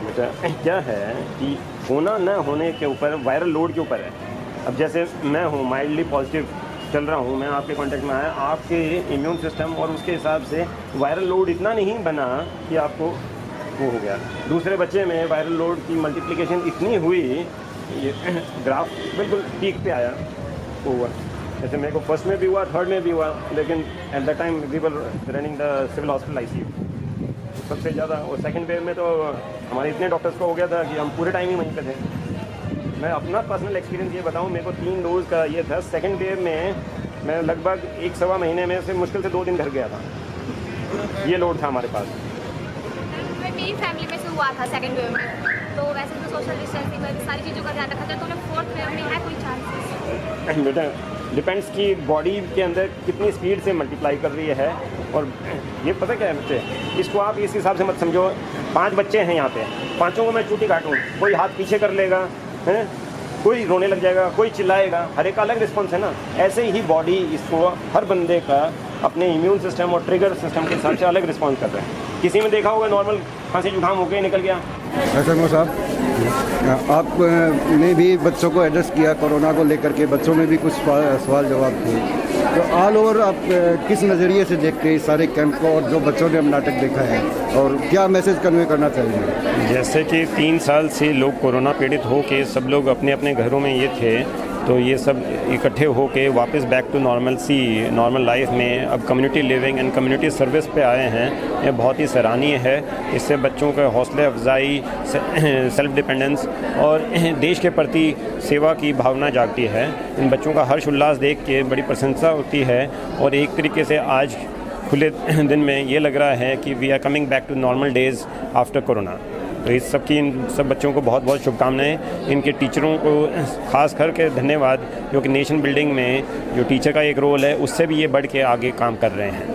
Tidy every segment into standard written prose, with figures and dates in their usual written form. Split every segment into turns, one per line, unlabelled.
बेटा क्या है कि होना न होने के ऊपर वायरल लोड के ऊपर है। अब जैसे मैं हूँ माइल्डली पॉजिटिव चल रहा हूँ, मैं आपके कांटेक्ट में आया, आपके इम्यून सिस्टम और उसके हिसाब से वायरल लोड इतना नहीं बना कि आपको वो हो गया। दूसरे बच्चे में वायरल लोड की मल्टीप्लिकेशन इतनी हुई, ये ग्राफ बिल्कुल पीक पे आया ओवर। जैसे मेरे को फर्स्ट में भी हुआ, थर्ड में भी हुआ, लेकिन at the time we were running the civil hospital ICU सबसे ज़्यादा। और सेकंड वेव में तो हमारे इतने डॉक्टर्स को हो गया था कि हम पूरे टाइम ही वहीं पे थे। मैं अपना पर्सनल एक्सपीरियंस ये बताऊं, मेरे को 3 डोज का ये था। सेकंड वेव में मैं लगभग 1-1.25 महीने में से मुश्किल से 2 दिन घर गया था, ये लोड था हमारे पास।
मेरी फैमिली में से हुआ था सेकंड वेव में, तो वैसे तो सोशल डिस्टेंसिंग सारी चीज़ों का ध्यान रखा था। तो फोर्थ वेव में है कोई चांसेस?
बेटा डिपेंड्स कि बॉडी के अंदर कितनी स्पीड से मल्टीप्लाई कर रही है। और ये पता क्या है बच्चे, इसको आप इस हिसाब से मत समझो 5 बच्चे हैं यहाँ पे, 5 को मैं चूटी काटूँ, कोई हाथ पीछे कर लेगा हैं, कोई रोने लग जाएगा, कोई चिल्लाएगा, हर एक का अलग रिस्पॉन्स है ना। ऐसे ही बॉडी इसको हर बंदे का अपने इम्यून सिस्टम और ट्रिगर सिस्टम के हिसाब से अलग रिस्पॉन्स कर रहा है। किसी में देखा होगा नॉर्मल खांसी जुकाम होकर निकल गया।
SMO साहब, आपने भी बच्चों को एड्रेस किया कोरोना को लेकर के, बच्चों में भी कुछ सवाल जवाब किए, तो ऑल ओवर आप किस नज़रिए से देखते हैं इस सारे कैंप को और जो बच्चों ने अब नाटक देखा है, और क्या मैसेज कन्वे करना चाहिए?
जैसे कि 3 साल से लोग कोरोना पीड़ित हो के सब लोग अपने अपने घरों में ये थे, तो ये सब इकट्ठे हो के वापस back to normalcy, normal life में अब community living and community service पे आए हैं। ये बहुत ही सराहनीय है। इससे बच्चों का हौसला अफजाई, सेल्फ डिपेंडेंस और देश के प्रति सेवा की भावना जागती है। इन बच्चों का हर्ष उल्लास देख के बड़ी प्रशंसा होती है। और एक तरीके से आज खुले दिन में ये लग रहा है कि we are coming back to normal days after corona. तो इस सब की, इन सब बच्चों को बहुत बहुत शुभकामनाएं। इनके टीचरों को खास करके धन्यवाद, क्योंकि नेशन बिल्डिंग में जो टीचर का एक रोल है उससे भी ये बढ़ के आगे काम कर रहे हैं।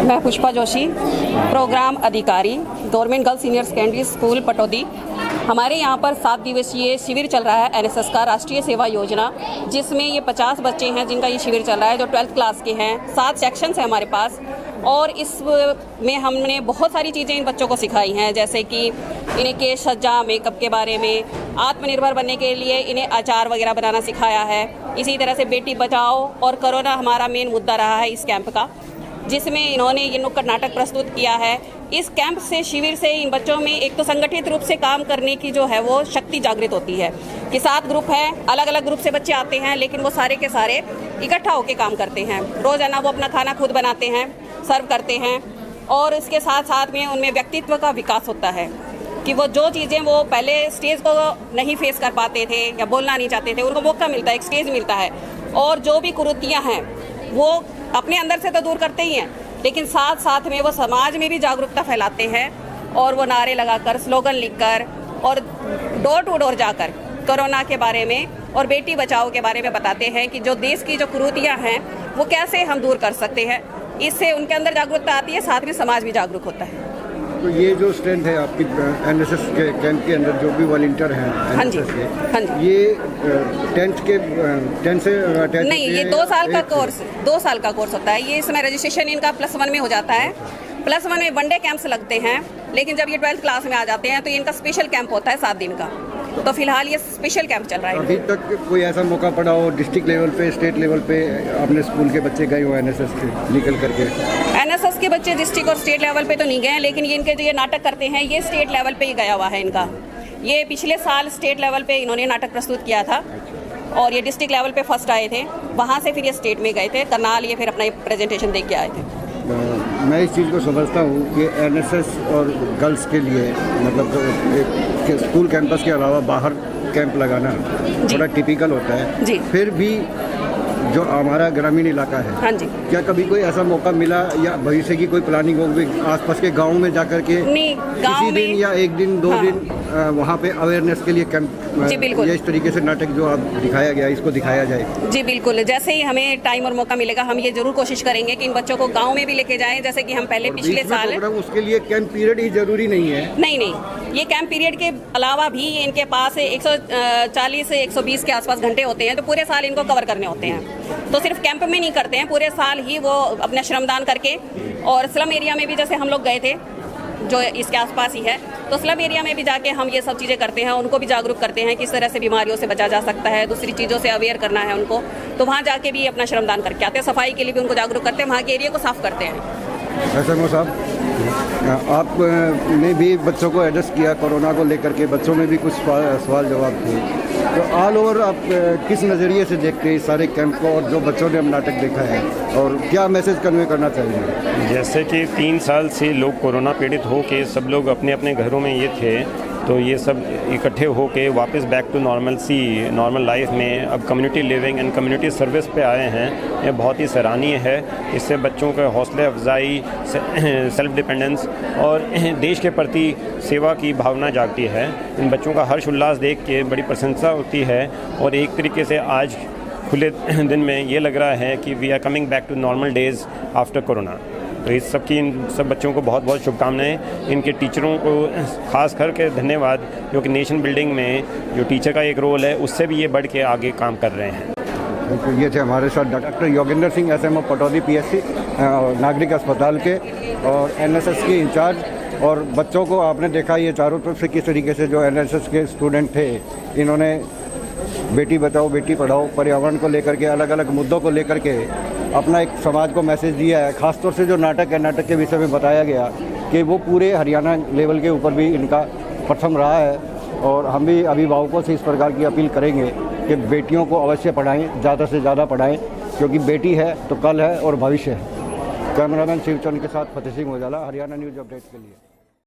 मैं पुष्पा जोशी, प्रोग्राम अधिकारी, government girls senior secondary school Pataudi. हमारे यहाँ पर 7 दिवसीय शिविर चल रहा है एनएसएस का, राष्ट्रीय सेवा योजना, जिसमें ये 50 बच्चे हैं जिनका ये शिविर चल रहा है, जो 12th क्लास के हैं। 7 सेक्शंस हैं हमारे पास और इसमें हमने बहुत सारी चीज़ें इन बच्चों को सिखाई हैं, जैसे कि इन्हें केश सज्जा, मेकअप के बारे में, आत्मनिर्भर बनने के लिए इन्हें अचार वगैरह बनाना सिखाया है। इसी तरह से बेटी बचाओ और कोरोना हमारा मेन मुद्दा रहा है इस कैंप का, जिसमें इन्होंने ये नुक्कड़ नाटक प्रस्तुत किया है। इस कैंप से, शिविर से इन बच्चों में एक तो संगठित रूप से काम करने की जो है वो शक्ति जागृत होती है कि 7 ग्रुप है, अलग अलग ग्रुप से बच्चे आते हैं, लेकिन वो सारे के सारे इकट्ठा होकर काम करते हैं। रोज़ाना वो अपना खाना खुद बनाते हैं, सर्व करते हैं और इसके साथ साथ में उनमें व्यक्तित्व का विकास होता है कि वो जो चीज़ें वो पहले स्टेज को नहीं फेस कर पाते थे या बोलना नहीं चाहते थे, उनको मौका मिलता है, एक स्टेज मिलता है। और जो भी कुरीतियाँ हैं वो अपने अंदर से तो दूर करते ही हैं, लेकिन साथ साथ में वो समाज में भी जागरूकता फैलाते हैं और वो नारे लगाकर, स्लोगन लिखकर और डोर टू डोर जाकर कोरोना के बारे में और बेटी बचाओ के बारे में बताते हैं कि जो देश की जो कुरीतियाँ हैं वो कैसे हम दूर कर सकते हैं। इससे उनके अंदर जागरूकता आती है, साथ में समाज भी जागरूक होता है।
तो ये जो स्ट्रेंथ है आपकी एनएसएस के कैंप के अंदर, जो भी वॉलंटियर हैं एनएसएस के,
हाँ जी,
ये 10 से
नहीं, ये 2 साल का कोर्स, 2 साल का कोर्स होता है। ये इसमें रजिस्ट्रेशन इनका +1 में हो जाता है। +1 में वनडे कैंप्स लगते हैं, लेकिन जब ये 12th क्लास में आ जाते हैं तो इनका स्पेशल कैंप होता है 7 दिन का। तो फिलहाल ये स्पेशल कैंप चल रहा है।
अभी तक कोई ऐसा मौका पड़ा हो डिस्ट्रिक्ट लेवल पे, स्टेट लेवल पे अपने स्कूल के बच्चे गए हो एनएसएस से निकल करके?
एनएसएस के बच्चे डिस्ट्रिक्ट और स्टेट लेवल पे तो नहीं गए हैं, लेकिन ये इनके जो ये नाटक करते हैं ये स्टेट लेवल पे ही गया हुआ है इनका। ये पिछले साल स्टेट लेवल पे इन्होंने नाटक प्रस्तुत किया था और ये डिस्ट्रिक्ट लेवल पे फर्स्ट आए थे। वहाँ से फिर ये स्टेट में गए थे, करनाल ये फिर अपना प्रेजेंटेशन देख के आए थे।
मैं इस चीज़ को समझता हूँ कि एनएसएस और गर्ल्स के लिए मतलब स्कूल कैंपस के अलावा बाहर कैंप लगाना थोड़ा टिपिकल होता है जी। फिर भी जो हमारा ग्रामीण इलाका है, हाँ जी, क्या कभी कोई ऐसा मौका मिला या भविष्य की कोई प्लानिंग होगी आसपास के गांव में जाकर के किसी दिन या 1 दिन 2 दिन वहाँ पे अवेयरनेस के लिए कैंप,
जी बिल्कुल,
ये इस तरीके से नाटक जो आप दिखाया गया इसको दिखाया जाए?
जी बिल्कुल, जैसे ही हमें टाइम और मौका मिलेगा हम ये जरूर कोशिश करेंगे कि इन बच्चों को गाँव में भी लेके जाएं, जैसे कि हम पहले पिछले साल।
उसके लिए कैंप पीरियड ही जरूरी नहीं है?
नहीं, ये कैंप पीरियड के अलावा भी इनके पास 140 से 120 के आसपास घंटे होते हैं, तो पूरे साल इनको कवर करने होते हैं। तो सिर्फ कैंप में नहीं करते हैं, पूरे साल ही वो अपना श्रमदान करके, और स्लम एरिया में भी जैसे हम लोग गए थे जो इसके आसपास ही है, तो स्लम एरिया में भी जाके हम ये सब चीज़ें करते हैं, उनको भी जागरूक करते हैं किस तरह से बीमारियों से बचा जा सकता है, दूसरी चीज़ों से अवेयर करना है उनको। तो वहाँ जाके भी अपना श्रमदान करके आते हैं, सफाई के लिए भी उनको जागरूक करते हैं, वहाँ के एरिया को साफ करते हैं।
SMO साहब, आपने भी बच्चों को एड्रेस किया कोरोना को लेकर के, बच्चों में भी कुछ सवाल जवाब थे, तो ऑल ओवर आप किस नज़रिए से देखते हैं इस सारे कैंप को और जो बच्चों ने हम नाटक देखा है, और क्या मैसेज कन्वे करना चाहिए?
जैसे कि 3 साल से लोग कोरोना पीड़ित हो के सब लोग अपने अपने घरों में ये थे, तो ये सब इकट्ठे होके वापस बैक टू नॉर्मल लाइफ में अब community living and community service पे आए हैं। ये बहुत ही सराहनीय है। इससे बच्चों का हौसला अफजाई, सेल्फ डिपेंडेंस और देश के प्रति सेवा की भावना जागती है। इन बच्चों का हर्ष उल्लास देख के बड़ी प्रशंसा होती है और एक तरीके से आज खुले दिन में ये लग रहा है कि we are coming back to normal days after corona. तो इस सब की इन सब बच्चों को बहुत बहुत शुभकामनाएं। इनके टीचरों को खास करके धन्यवाद, जो कि नेशन बिल्डिंग में जो टीचर का एक रोल है उससे भी ये बढ़ के आगे काम कर रहे हैं।
तो ये थे हमारे साथ doctor Yogendra Singh, SMO Pataudi PSC नागरिक अस्पताल के, और NSS के इंचार्ज। और बच्चों को आपने देखा ये चारों तरफ से किस तरीके से जो NSS के स्टूडेंट थे, इन्होंने बेटी बचाओ बेटी पढ़ाओ, पर्यावरण को लेकर के, अलग अलग मुद्दों को लेकर के अपना एक समाज को मैसेज दिया है। ख़ासतौर से जो नाटक है, नाटक के विषय में बताया गया कि वो पूरे हरियाणा लेवल के ऊपर भी इनका प्रथम रहा है। और हम भी अभिभावकों से इस प्रकार की अपील करेंगे कि बेटियों को अवश्य पढ़ाएं, ज़्यादा से ज़्यादा पढ़ाएं, क्योंकि बेटी है तो कल है और भविष्य है। कैमरामैन शिवचंद के साथ फतेह सिंह औजाला, हरियाणा न्यूज़ अपडेट के लिए।